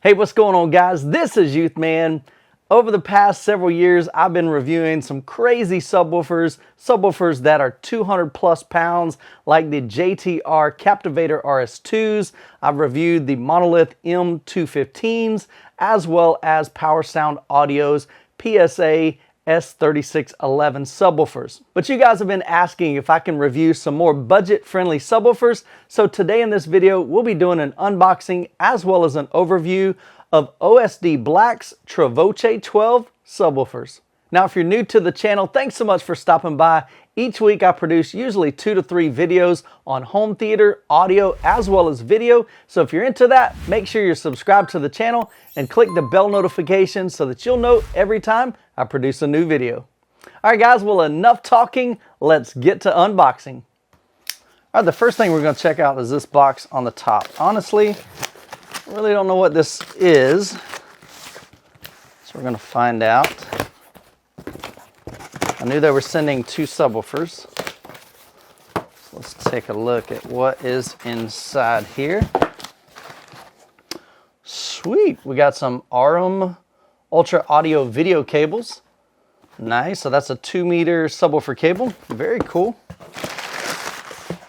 Hey, what's going on, guys? This is Youthman. Over the past several years, I've been reviewing some crazy subwoofers that are 200 plus pounds, like the JTR Captivator RS2s. I've reviewed the Monolith M215s, as well as Power Sound Audio's PSA S3611 subwoofers. But you guys have been asking if I can review some more budget-friendly subwoofers, so today in this video, we'll be doing an unboxing as well as an overview of OSD Black's Trevoce 12 subwoofers. Now, if you're new to the channel, thanks so much for stopping by. Each week I produce usually 2 to 3 videos on home theater, audio, as well as video. So if you're into that, make sure you're subscribed to the channel and click the bell notification so that you'll know every time I produce a new video. All right, guys, well, enough talking. Let's get to unboxing. All right, the first thing we're going to check out is this box on the top. Honestly, I really don't know what this is, so we're going to find out. I knew they were sending 2 subwoofers. So let's take a look at what is inside here. Sweet, we got some RM Ultra Audio video cables. Nice, so that's a 2-meter subwoofer cable. Very cool.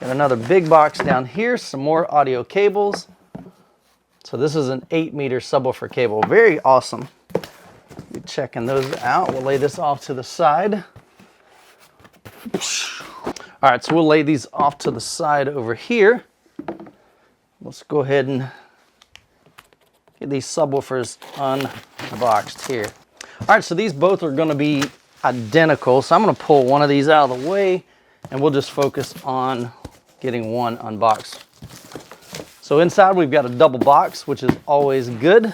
Got another big box down here, some more audio cables. So this is an 8-meter subwoofer cable. Very awesome. Be checking those out. We'll lay this off to the side. All right, so we'll lay these off to the side over here. Let's go ahead and get these subwoofers unboxed here. All right, so these both are going to be identical. So I'm going to pull one of these out of the way, and we'll just focus on getting one unboxed. So inside we've got a double box, which is always good.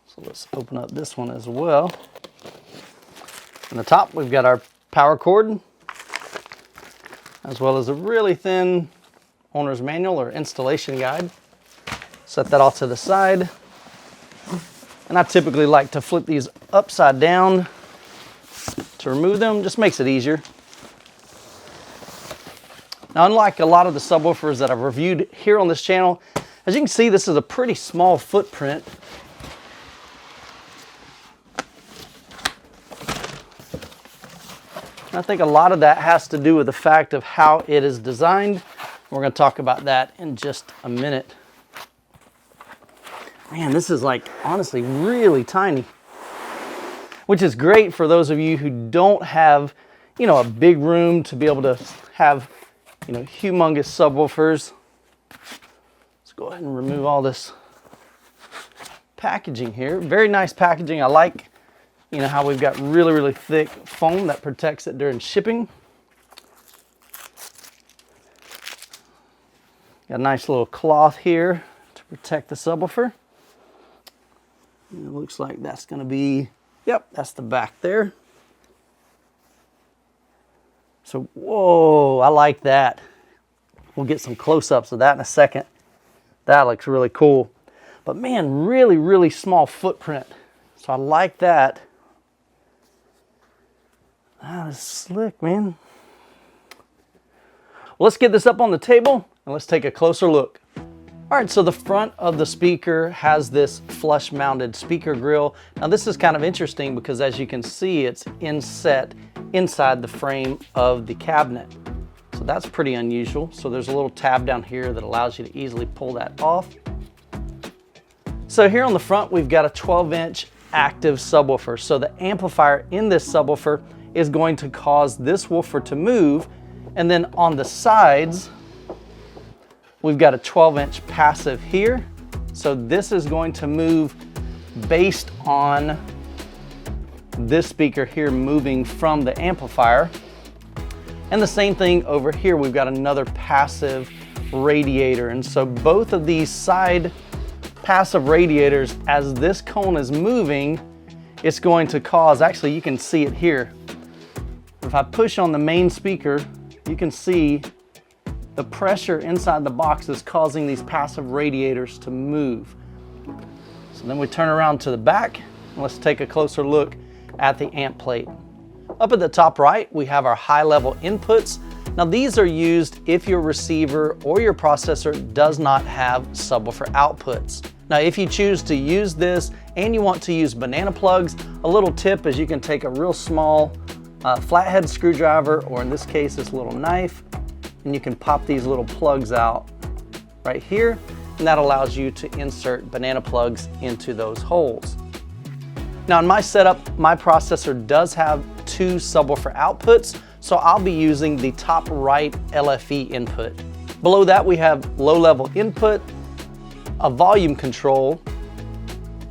So let's open up this one as well. On the top we've got our power cord, as well as a really thin owner's manual or installation guide. Set that off to the side. And I typically like to flip these upside down to remove them. Just makes it easier. Now, unlike a lot of the subwoofers that I've reviewed here on this channel, as you can see, this is a pretty small footprint. I think a lot of that has to do with the fact of how it is designed. We're going to talk about that in just a minute. Man, this is like honestly really tiny, which is great for those of you who don't have, a big room to be able to have, humongous subwoofers. Let's go ahead and remove all this packaging here. Very nice packaging. I like, how we've got really, really thick foam that protects it during shipping. Got a nice little cloth here to protect the subwoofer. It looks like that's going to be, yep, that's the back there. So, whoa, I like that. We'll get some close-ups of that in a second. That looks really cool. But man, really, really small footprint. So I like that. That is slick, man. Well, let's get this up on the table and let's take a closer look. All right, so the front of the speaker has this flush mounted speaker grill. Now this is kind of interesting because as you can see, it's inset inside the frame of the cabinet. So that's pretty unusual. So there's a little tab down here that allows you to easily pull that off. So here on the front, we've got a 12-inch active subwoofer. So the amplifier in this subwoofer is going to cause this woofer to move. And then on the sides, we've got a 12-inch passive here. So this is going to move based on this speaker here moving from the amplifier. And the same thing over here, we've got another passive radiator. And so both of these side passive radiators, as this cone is moving, it's going to cause, actually you can see it here. If I push on the main speaker, you can see the pressure inside the box is causing these passive radiators to move. So then we turn around to the back and let's take a closer look at the amp plate. Up at the top right, we have our high level inputs Now these are used if your receiver or your processor does not have subwoofer outputs. Now if you choose to use this and you want to use banana plugs, a little tip is you can take a real small flathead screwdriver, or in this case this little knife, and you can pop these little plugs out right here, and that allows you to insert banana plugs into those holes. Now in my setup, my processor does have 2 subwoofer outputs, so I'll be using the top right LFE input. Below that we have low level input, a volume control,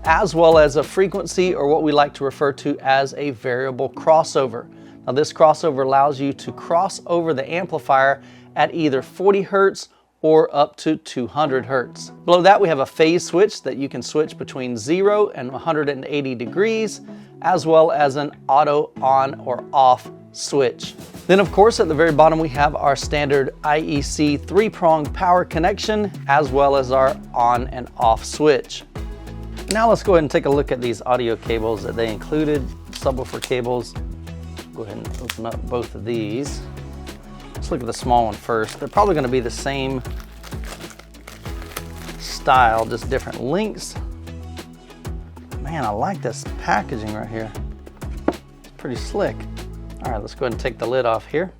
as well as a frequency, or what we like to refer to as a variable crossover. Now this crossover allows you to cross over the amplifier at either 40 Hertz or up to 200 Hertz. Below that we have a phase switch that you can switch between 0 and 180 degrees, as well as an auto on or off switch. Then of course at the very bottom we have our standard IEC 3-prong power connection, as well as our on and off switch. Now let's go ahead and take a look at these audio cables that they included, subwoofer cables. Go ahead and open up both of these. Let's look at the small one first. They're probably going to be the same style, just different lengths. Man, I like this packaging right here. It's pretty slick. All right, let's go ahead and take the lid off here.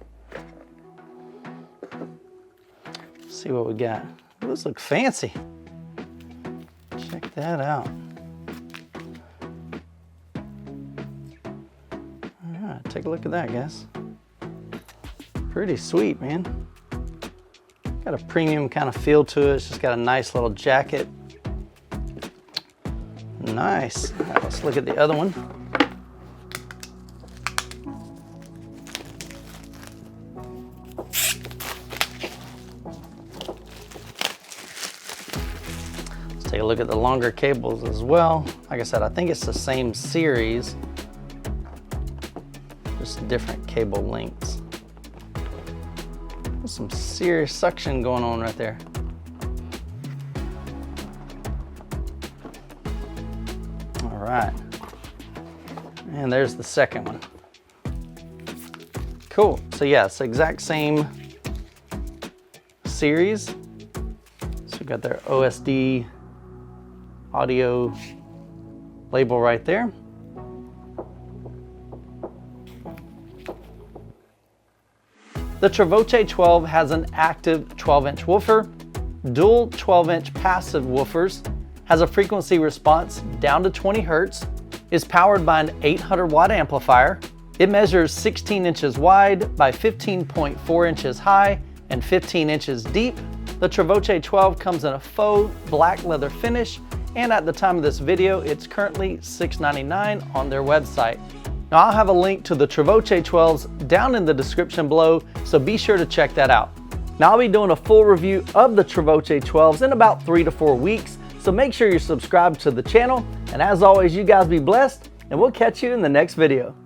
See what we got. Ooh, those look fancy. Check that out. All right, take a look at that, guys. Pretty sweet, man. Got a premium kind of feel to it. It's just got a nice little jacket. Nice. All right, let's look at the other one. Let's take a look at the longer cables as well. Like I said, I think it's the same series, just different cable lengths. There's some serious suction going on right there. All right. And there's the second one. Cool. So yeah, it's the exact same series. So we've got their OSD audio label right there. The Trevoce 12 has an active 12-inch woofer, dual 12-inch passive woofers, has a frequency response down to 20 Hertz, is powered by an 800 watt amplifier. It measures 16 inches wide by 15.4 inches high and 15 inches deep. The Trevoce 12 comes in a faux black leather finish, and at the time of this video, it's currently $6.99 on their website. Now I'll have a link to the Trevoce 12s down in the description below, so be sure to check that out. Now I'll be doing a full review of the Trevoce 12s in about 3 to 4 weeks, so make sure you're subscribed to the channel, and as always, you guys be blessed, and we'll catch you in the next video.